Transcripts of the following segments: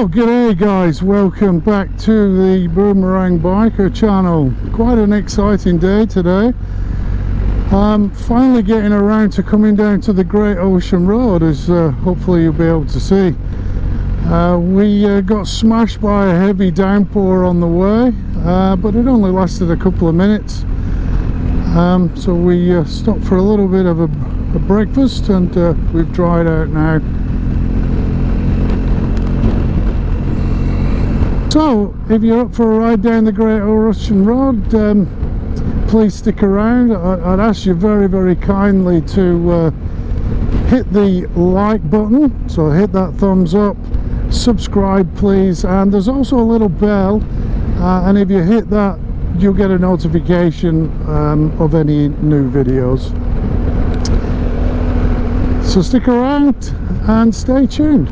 Well, g'day guys, welcome back to the Boomerang Biker channel. Quite an exciting day today. Finally getting around to coming down to the Great Ocean Road, as hopefully you'll be able to see. We got smashed by a heavy downpour on the way, but it only lasted a couple of minutes. So we stopped for a little bit of a breakfast, and we've dried out now. So if you're up for a ride down the Great Ocean Road, please stick around. I'd ask you very kindly to hit the like button, so hit that thumbs up, subscribe please, and there's also a little bell, and if you hit that you'll get a notification of any new videos. So stick around and stay tuned.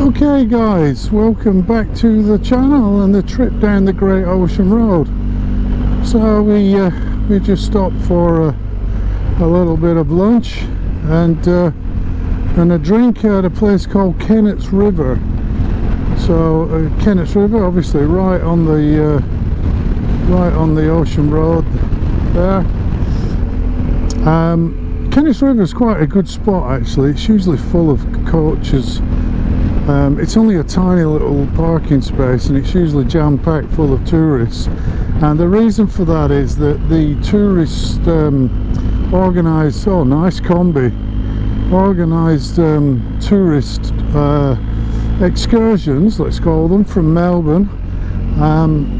Okay guys, welcome back to the channel and the trip down the Great Ocean Road. So we just stopped for a little bit of lunch and a drink at a place called Kennett River. So Kennett River, obviously right on the ocean road there. Kennett River is quite a good spot actually. It's usually full of coaches. It's only a tiny little parking space, and it's usually jam-packed full of tourists, and the reason for that is that the tourists organised, oh nice combi, organised tourist excursions, let's call them, from Melbourne,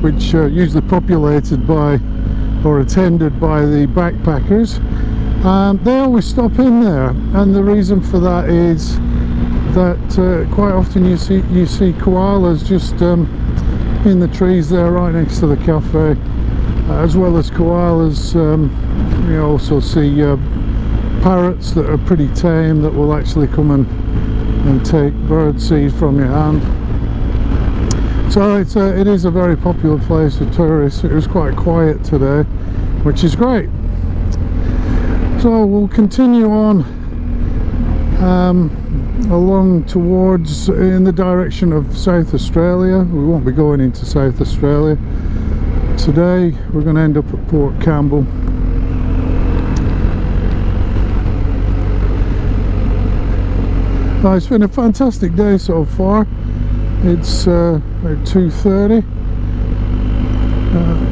which are usually populated by or attended by the backpackers. They always stop in there, and the reason for that is that quite often you see koalas just in the trees there right next to the cafe, as well as koalas. You also see parrots that are pretty tame that will actually come and take bird seed from your hand. So it is a very popular place for tourists. It was quite quiet today, which is great. So we'll continue on along towards in the direction of South Australia. We won't be going into South Australia today. We're going to end up at Port Campbell. It's been a fantastic day so far. It's about 2:30,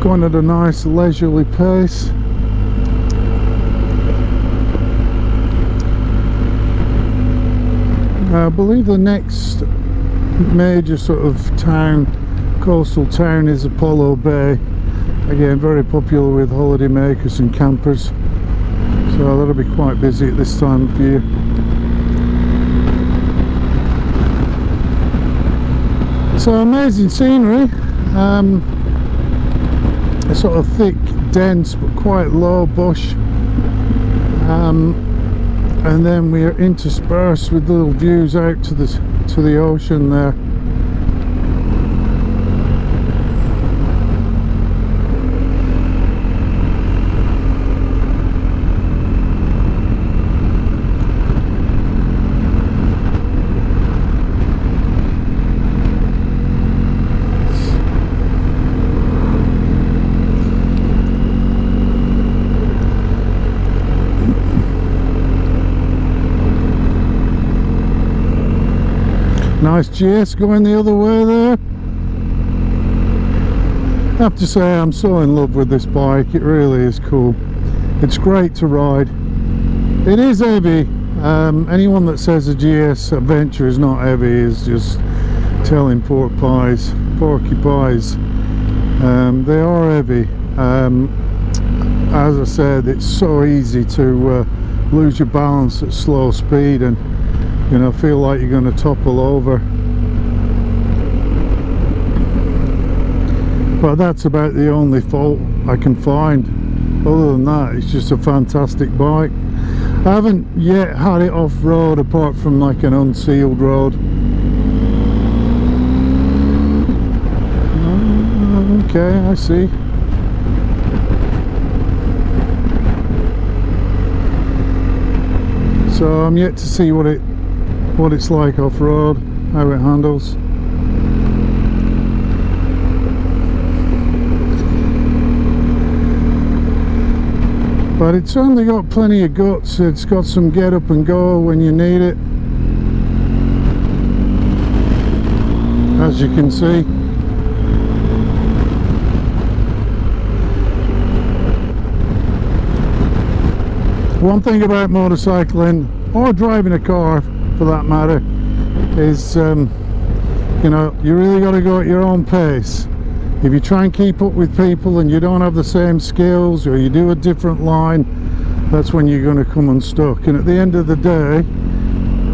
going at a nice leisurely pace. I believe the next major sort of town, coastal town, is Apollo Bay. Again, very popular with holiday makers and campers, so that'll be quite busy at this time of year. So amazing scenery, a sort of thick, dense but quite low bush. And then we are interspersed with little views out to the ocean there. nice GS going the other way there. I have to say, I'm so in love with this bike. It really is cool. It's great to ride. It is heavy. Anyone that says a GS Adventure is not heavy is just telling porky pies. They are heavy. As I said, it's so easy to lose your balance at slow speed and, you know, feel like you're going to topple over. But that's about the only fault I can find. Other than that, it's just a fantastic bike. I haven't yet had it off-road apart from like an unsealed road. Okay, I see. So I'm yet to see what it's like off-road, how it handles. But it's certainly got plenty of guts. It's got some get up and go when you need it, as you can see. One thing about motorcycling, or driving a car for that matter, is you know, you really got to go at your own pace. If you try and keep up with people and you don't have the same skills, or you do a different line, that's when you're going to come unstuck. And at the end of the day,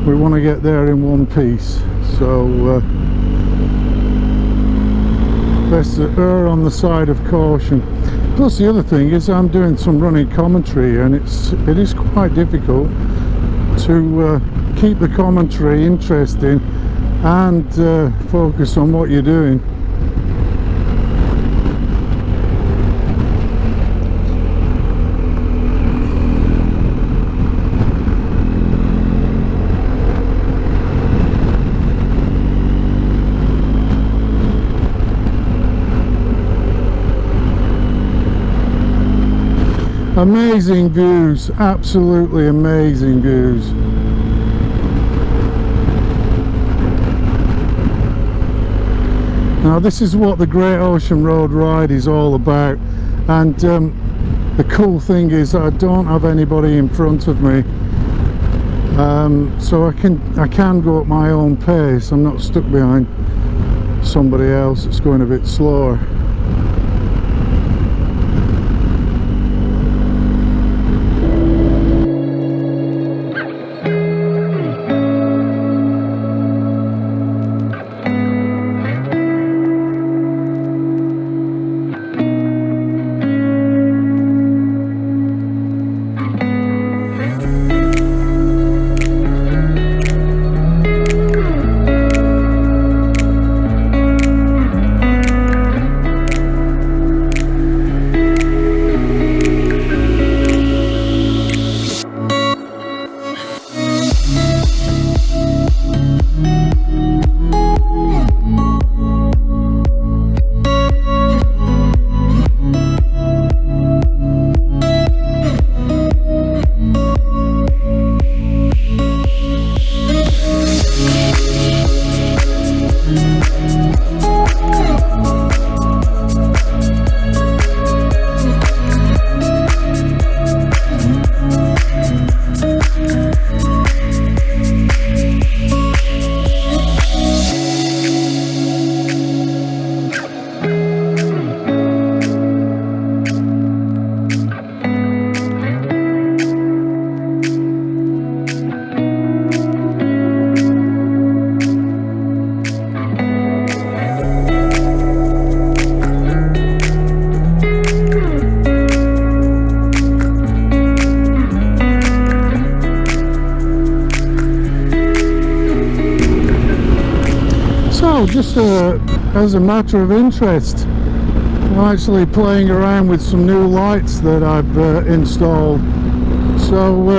we want to get there in one piece. So best to err on the side of caution. Plus the other thing is, I'm doing some running commentary, and it is quite difficult to keep the commentary interesting and focus on what you're doing. Amazing views, absolutely amazing views. Now this is what the Great Ocean Road ride is all about, and the cool thing is that I don't have anybody in front of me, so I can go at my own pace. I'm not stuck behind somebody else that's going a bit slower. Just as a matter of interest, I'm actually playing around with some new lights that I've installed. So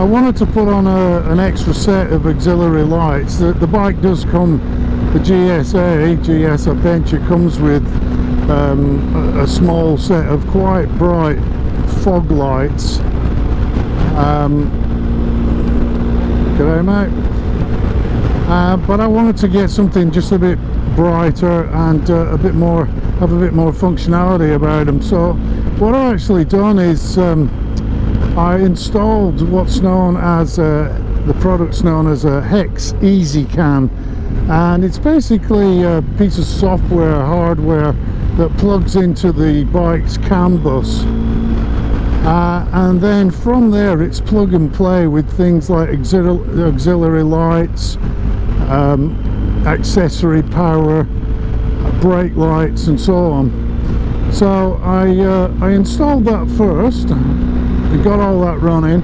I wanted to put on an extra set of auxiliary lights. The bike does come, the GS Adventure comes with a small set of quite bright fog lights. G'day mate. But I wanted to get something just a bit brighter and have a bit more functionality about them. So what I've actually done is I installed what's known as the product's known as a Hex Easy Can, and it's basically a piece of software, hardware that plugs into the bike's CAN bus, and then from there it's plug and play with things like auxiliary lights, accessory power, brake lights and so on. So I installed that first and got all that running.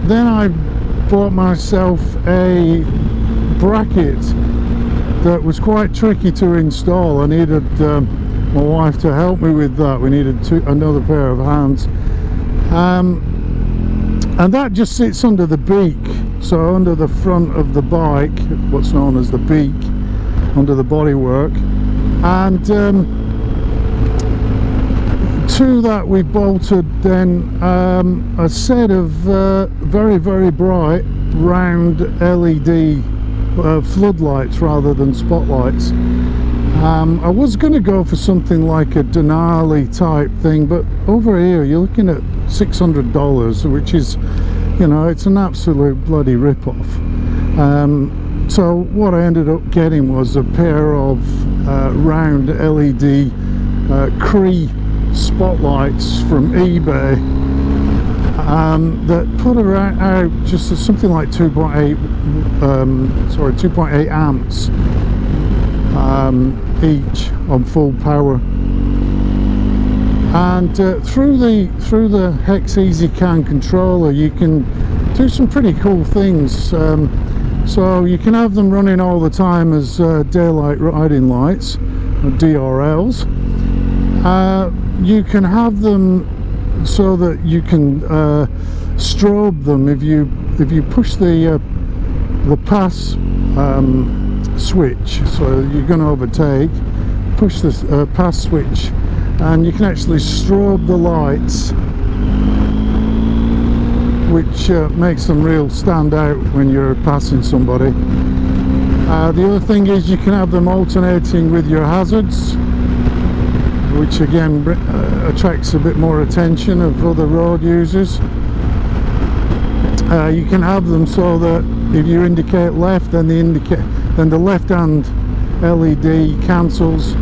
Then I bought myself a bracket that was quite tricky to install. I needed my wife to help me with that. We needed another pair of hands, and that just sits under the beak, so under the front of the bike, what's known as the beak, under the bodywork. And to that we bolted then a set of very, very bright round LED floodlights rather than spotlights. I was going to go for something like a Denali type thing, but over here you're looking at $600, which is, you know, it's an absolute bloody rip-off. So what I ended up getting was a pair of round LED Cree spotlights from eBay that put out just something like 2.8 amps each on full power. And through the Hex Easy Can controller you can do some pretty cool things. So you can have them running all the time as daylight riding lights, or DRLs. You can have them so that you can strobe them if you push the pass switch. So you're going to overtake, push the pass switch, and you can actually strobe the lights, which makes them real stand out when you're passing somebody. The other thing is you can have them alternating with your hazards, which again attracts a bit more attention of other road users. You can have them so that if you indicate left, then the left hand LED cancels.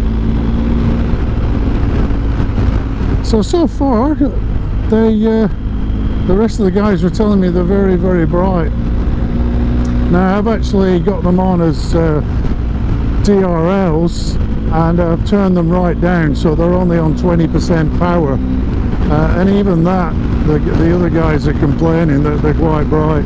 So far the rest of the guys were telling me they're very, very bright. Now I've actually got them on as DRLs, and I've turned them right down so they're only on 20% power, and even that, the other guys are complaining that they're quite bright.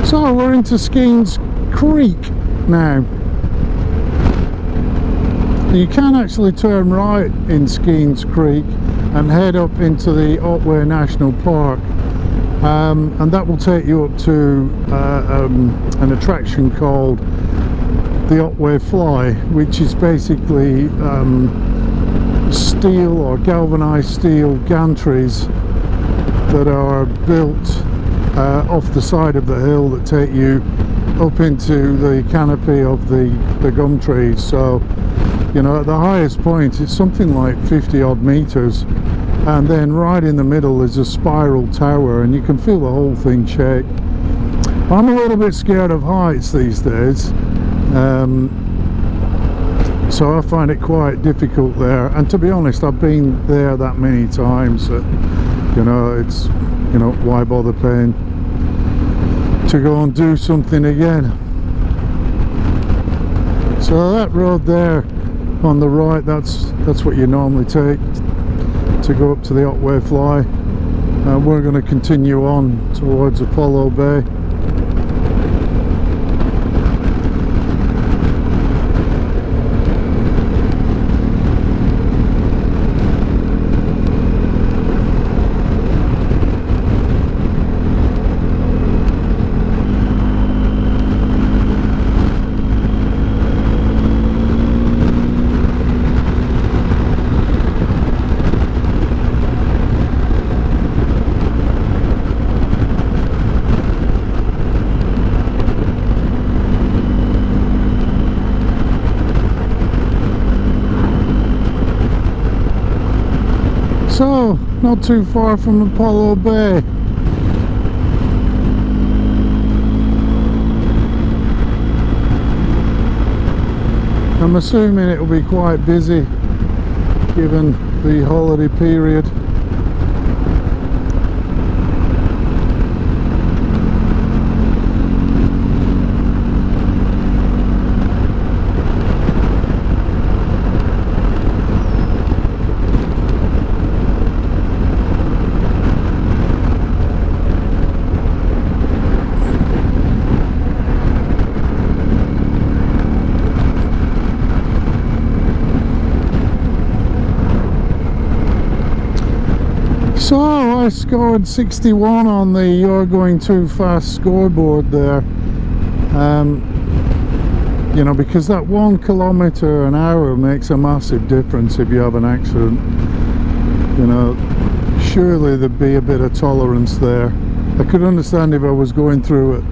So we're into Skenes Creek now. You can actually turn right in Skenes Creek and head up into the Otway National Park, and that will take you up to an attraction called the Otway Fly, which is basically steel or galvanized steel gantries that are built off the side of the hill that take you up into the canopy of the gum trees. So, you know, at the highest point it's something like 50 odd meters, and then right in the middle is a spiral tower, and you can feel the whole thing shake. I'm a little bit scared of heights these days, so I find it quite difficult there, and to be honest I've been there that many times that, you know, it's, you know, why bother paying to go and do something again. So that road there on the right, that's what you normally take to go up to the Otway Fly. We're going to continue on towards Apollo Bay. So, not too far from Apollo Bay. I'm assuming it'll be quite busy given the holiday period. So I scored 61 on the "You're Going Too Fast" scoreboard there. You know, because that 1 kilometre an hour makes a massive difference if you have an accident. You know, surely there'd be a bit of tolerance there. I could understand if I was going through at,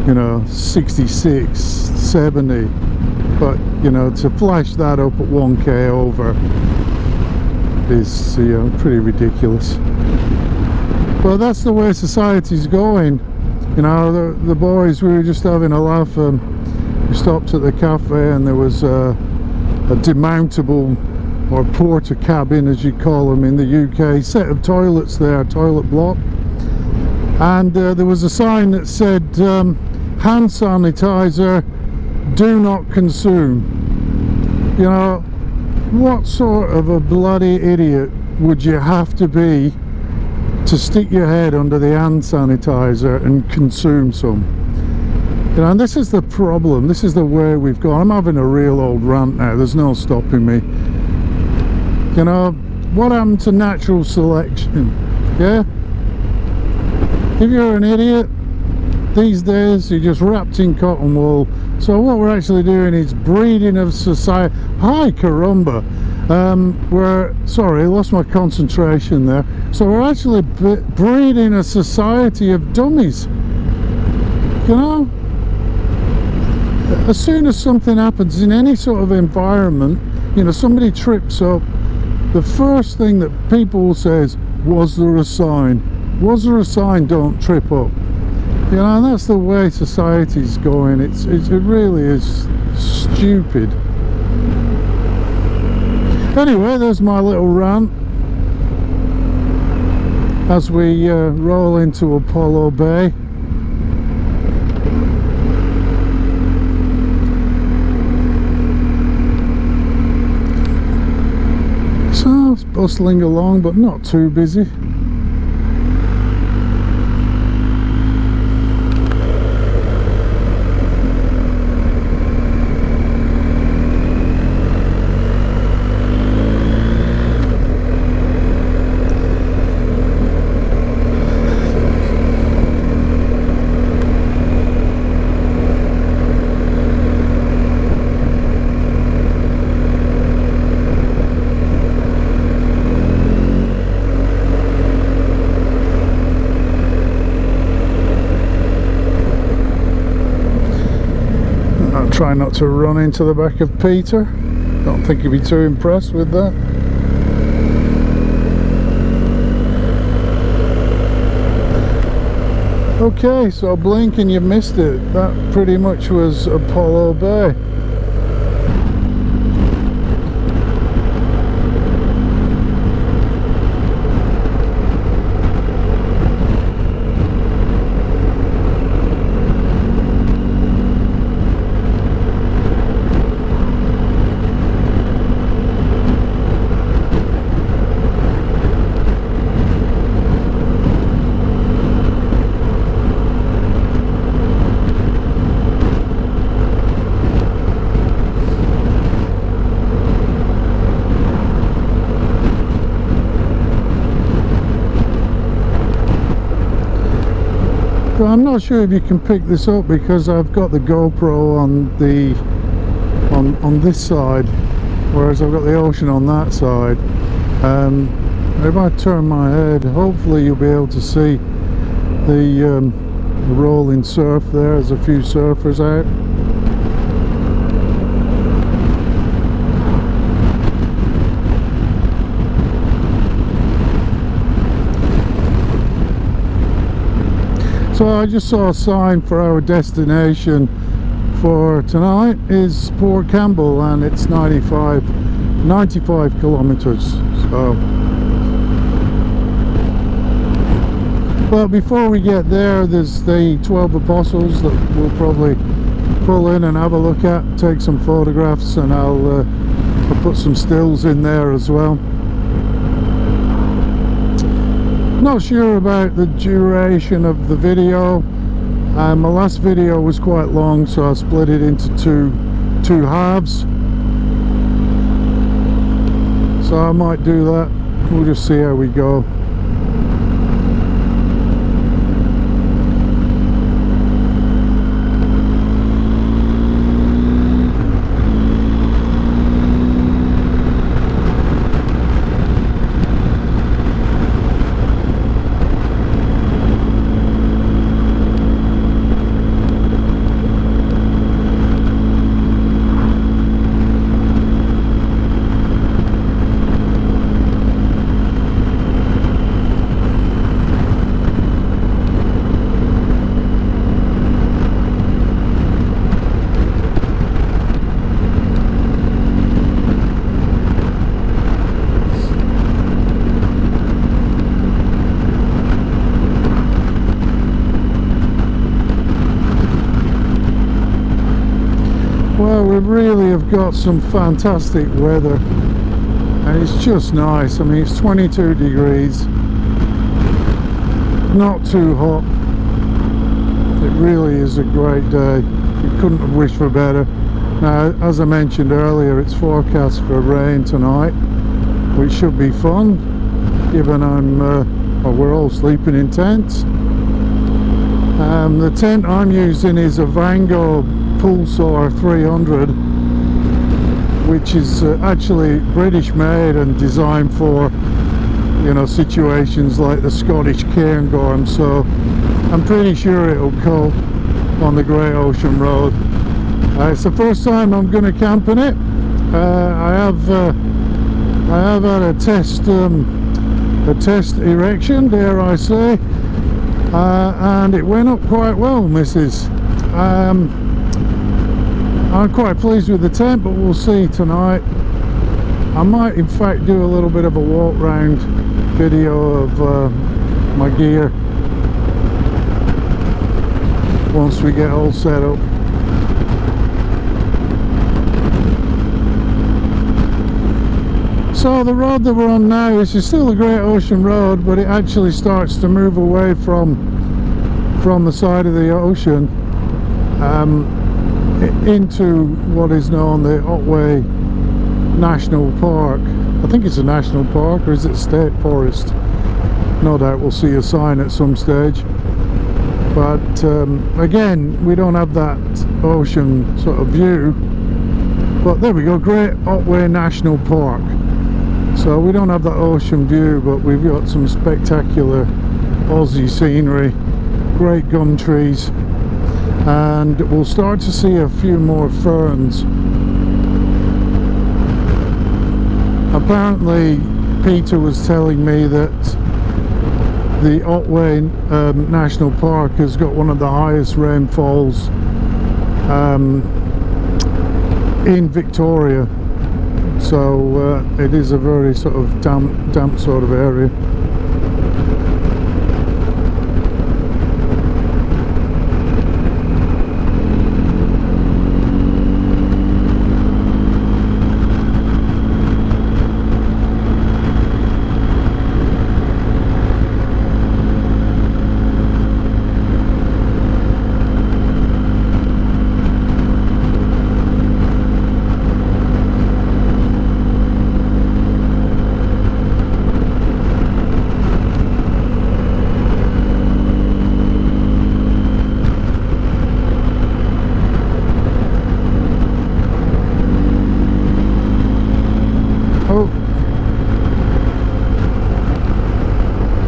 you know, 66, 70, but you know, to flash that up at 1k over is, you know, pretty ridiculous. Well, that's the way society's going. You know, the boys, we were just having a laugh. We stopped at the cafe and there was a demountable, or porter cabin as you call them in the UK, set of toilets there, toilet block, and there was a sign that said hand sanitizer, do not consume. You know, what sort of a bloody idiot would you have to be to stick your head under the hand sanitizer and consume some? You know, and this is the problem. This is the way we've gone. I'm having a real old rant now. There's no stopping me. You know, what happened to natural selection? Yeah? If you're an idiot, these days you're just wrapped in cotton wool. So what we're actually doing is breeding of society. Hi caramba. Sorry, I lost my concentration there. So we're actually breeding a society of dummies. You know, as soon as something happens in any sort of environment, you know, somebody trips up, the first thing that people will say is, was there a sign? Was there a sign, don't trip up? You know, and that's the way society's going. It really is stupid. Anyway, there's my little rant as we roll into Apollo Bay. So it's bustling along, but not too busy. Try not to run into the back of Peter. Don't think he'd be too impressed with that. Okay, so blink and you missed it. That pretty much was Apollo Bay. I'm not sure if you can pick this up because I've got the GoPro on this side, whereas I've got the ocean on that side. If I turn my head, hopefully you'll be able to see the rolling surf there. There's a few surfers out. So I just saw a sign for our destination for tonight is Port Campbell, and it's 95 kilometers. So, but before we get there, there's the 12 Apostles that we'll probably pull in and have a look at, take some photographs, and I'll put some stills in there as well. Not sure about the duration of the video. My last video was quite long, so I split it into two halves. So I might do that. We'll just see how we go. Well, we really have got some fantastic weather, and it's just nice. I mean, it's 22 degrees, not too hot. It really is a great day. You couldn't have wished for better. Now, as I mentioned earlier, it's forecast for rain tonight, which should be fun, given well, we're all sleeping in tents. The tent I'm using is a Vango Pulsar 300, which is actually British made and designed for, you know, situations like the Scottish cairngorm, so I'm pretty sure it'll cope on the Great Ocean Road. It's the first time I'm going to camp in it. I have had a test erection, dare I say, and it went up quite well, missus. I'm quite pleased with the tent, but we'll see tonight. I might in fact do a little bit of a walk round video of my gear once we get all set up. So the road that we're on now is still the Great Ocean Road, but it actually starts to move away from the side of the ocean into what is known the Otway National Park. I think it's a national park, or is it state forest? No doubt we'll see a sign at some stage. But again, we don't have that ocean sort of view. But there we go, Great Otway National Park. So we don't have that ocean view, but we've got some spectacular Aussie scenery, great gum trees, and we'll start to see a few more ferns. Apparently Peter was telling me that the Otway National Park has got one of the highest rainfalls in Victoria, so it is a very sort of damp sort of area.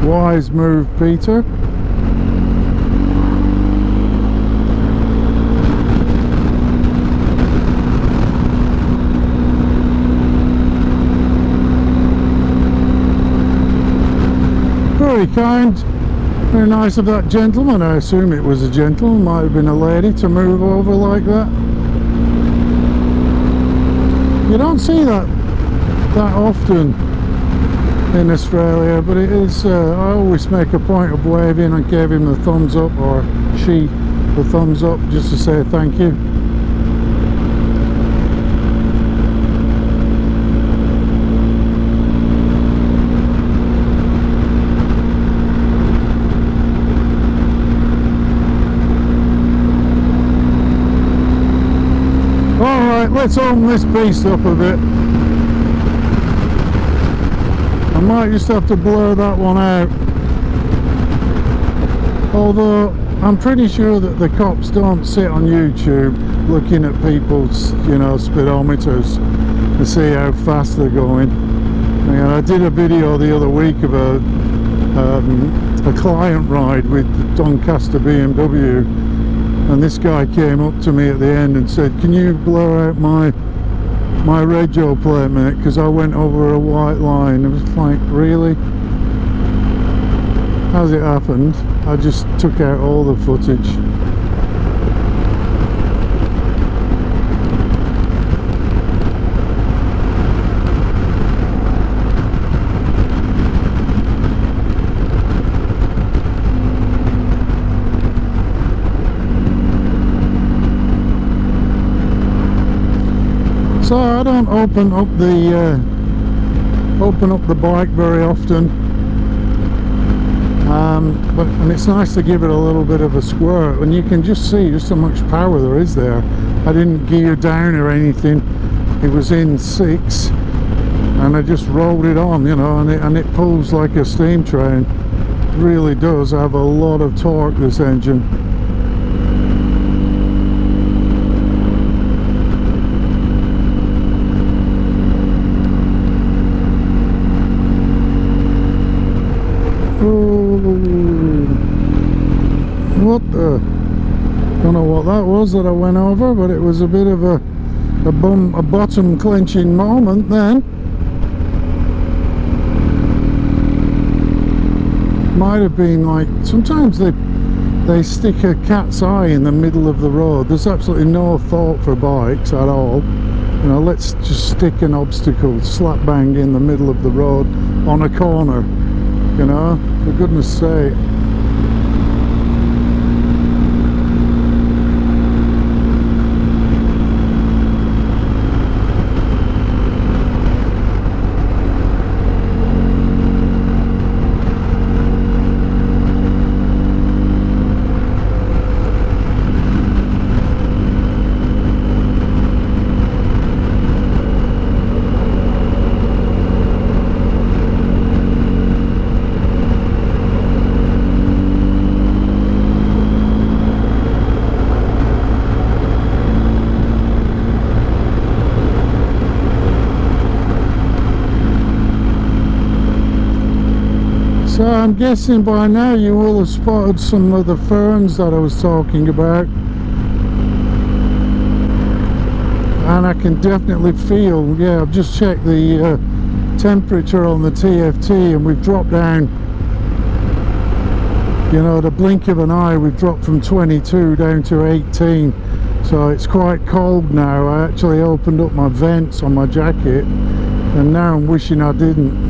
Wise move, Peter. Very kind. Very nice of that gentleman. I assume it was a gentleman, might have been a lady, to move over like that. You don't see that often in Australia, but it is. I always make a point of waving and gave him the thumbs up, or she the thumbs up, just to say thank you. Alright, let's open this beast up a bit. I might just have to blur that one out, although I'm pretty sure that the cops don't sit on YouTube looking at people's, you know, speedometers to see how fast they're going. And I did a video the other week of a client ride with Doncaster BMW, and this guy came up to me at the end and said, "Can you blur out my rego plate, mate, because I went over a white line." I was like, really? As it happened, I just took out all the footage. So I don't open up the bike very often, and it's nice to give it a little bit of a squirt, and you can just see just how much power there is there. I didn't gear down or anything. It was in 6, and I just rolled it on, you know, and it pulls like a steam train. It really does have a lot of torque, this engine. What the? Don't know what that was that I went over, but it was a bit of a bottom clenching moment then. Might have been like, sometimes they stick a cat's eye in the middle of the road. There's absolutely no thought for bikes at all. You know, let's just stick an obstacle slap bang in the middle of the road on a corner, you know, for goodness sake. So I'm guessing by now you will have spotted some of the ferns that I was talking about, and I can definitely feel, yeah, I've just checked the temperature on the TFT, and we've dropped down, you know, the blink of an eye, we've dropped from 22 down to 18, so it's quite cold now. I actually opened up my vents on my jacket, and now I'm wishing I didn't.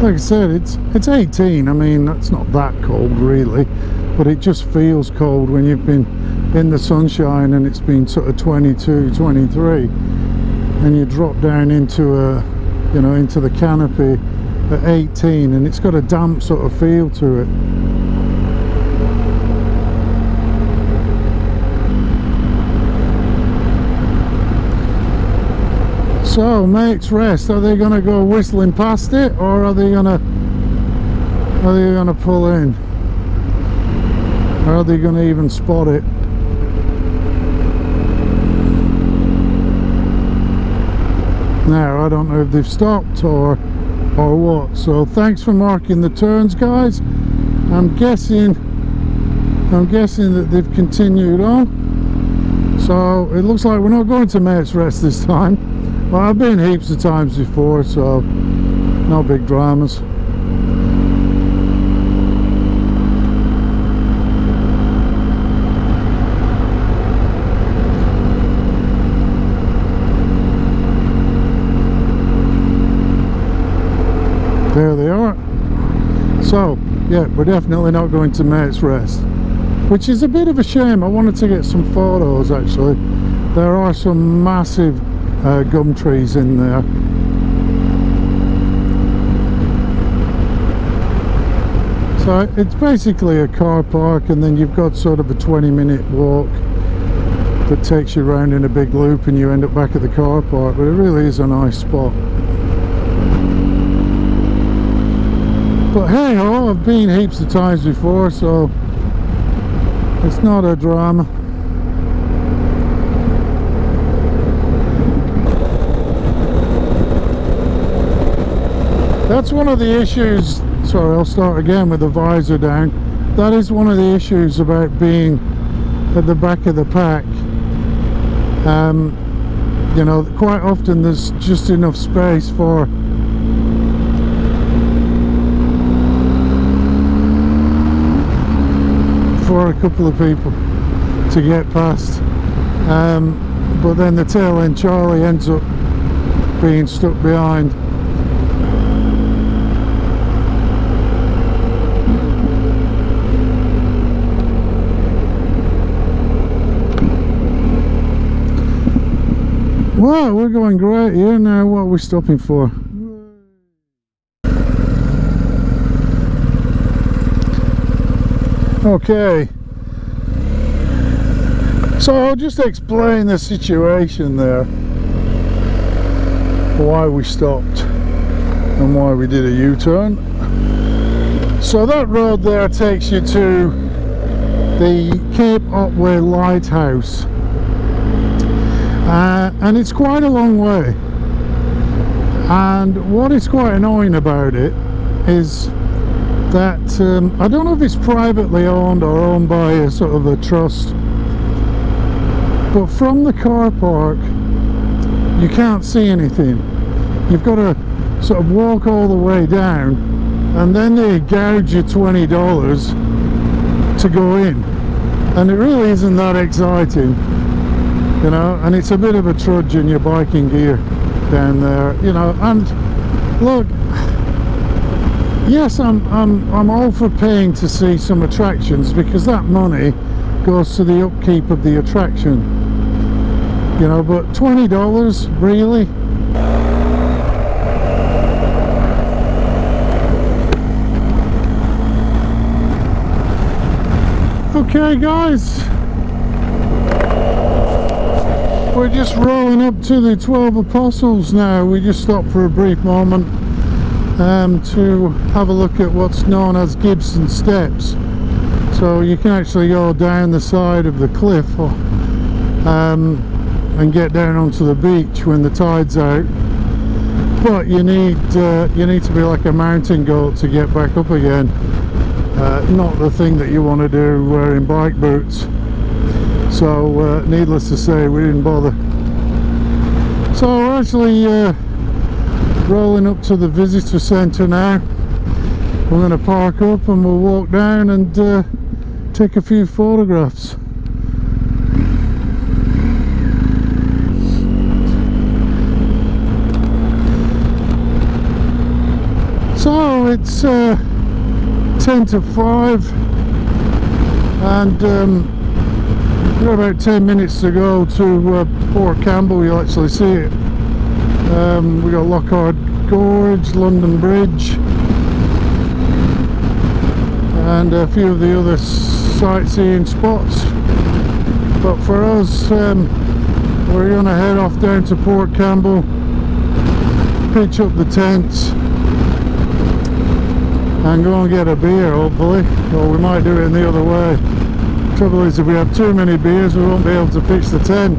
Like I said, it's 18. I mean, that's not that cold really, but it just feels cold when you've been in the sunshine and it's been sort of 22, 23, and you drop down into into the canopy at 18, and it's got a damp sort of feel to it. So, Mate's Rest, are they going to go whistling past it, or are they going to Are they going to pull in? Or are they going to even spot it? Now, I don't know if they've stopped or what. So thanks for marking the turns, guys. I'm guessing that they've continued on. So it looks like we're not going to Mates Rest this time. Well, I've been heaps of times before, so no big dramas. There they are. So yeah, we're definitely not going to Mates Rest, which is a bit of a shame. I wanted to get some photos actually. There are some massive gum trees in there. So it's basically a car park, and then you've got sort of a 20-minute walk that takes you around in a big loop and you end up back at the car park. But it really is a nice spot. But hey ho, I've been heaps of times before, so it's not a drama. That's one of the issues. Sorry, I'll start again with the visor down. That is one of the issues about being at the back of the pack. You know, quite often there's just enough space for a couple of people to get past, but then the tail end Charlie ends up being stuck behind. Wow, we're going great here now. What are we stopping for? Okay, so I'll just explain the situation there, why we stopped and why we did a U-turn. So that road there takes you to the Cape Otway Lighthouse, and it's quite a long way, and what is quite annoying about it is that I don't know if it's privately owned or owned by a sort of a trust, but from the car park you can't see anything. You've got to sort of walk all the way down, and then they gouge you $20 to go in, and it really isn't that exciting, you know, and it's a bit of a trudge in your biking gear down there, you know. And look, yes, I'm all for paying to see some attractions, because that money goes to the upkeep of the attraction, you know, but $20, really? Okay guys, we're just rolling up to the 12 Apostles now. We just stopped for a brief moment to have a look at what's known as Gibson Steps. So you can actually go down the side of the cliff and get down onto the beach when the tide's out, but you need to be like a mountain goat to get back up again. Not the thing that you want to do wearing bike boots. So needless to say, we didn't bother. So we're actually rolling up to the visitor centre now. We're going to park up and we'll walk down and take a few photographs. So it's 10 to 5 and we've got about 10 minutes to go to Port Campbell. You'll actually see it. We got Lockhart Gorge, London Bridge, and a few of the other sightseeing spots. But for us, we're going to head off down to Port Campbell, pitch up the tents, and go and get a beer, hopefully, or we might do it in the other way. Trouble is, if we have too many beers we won't be able to pitch the tent.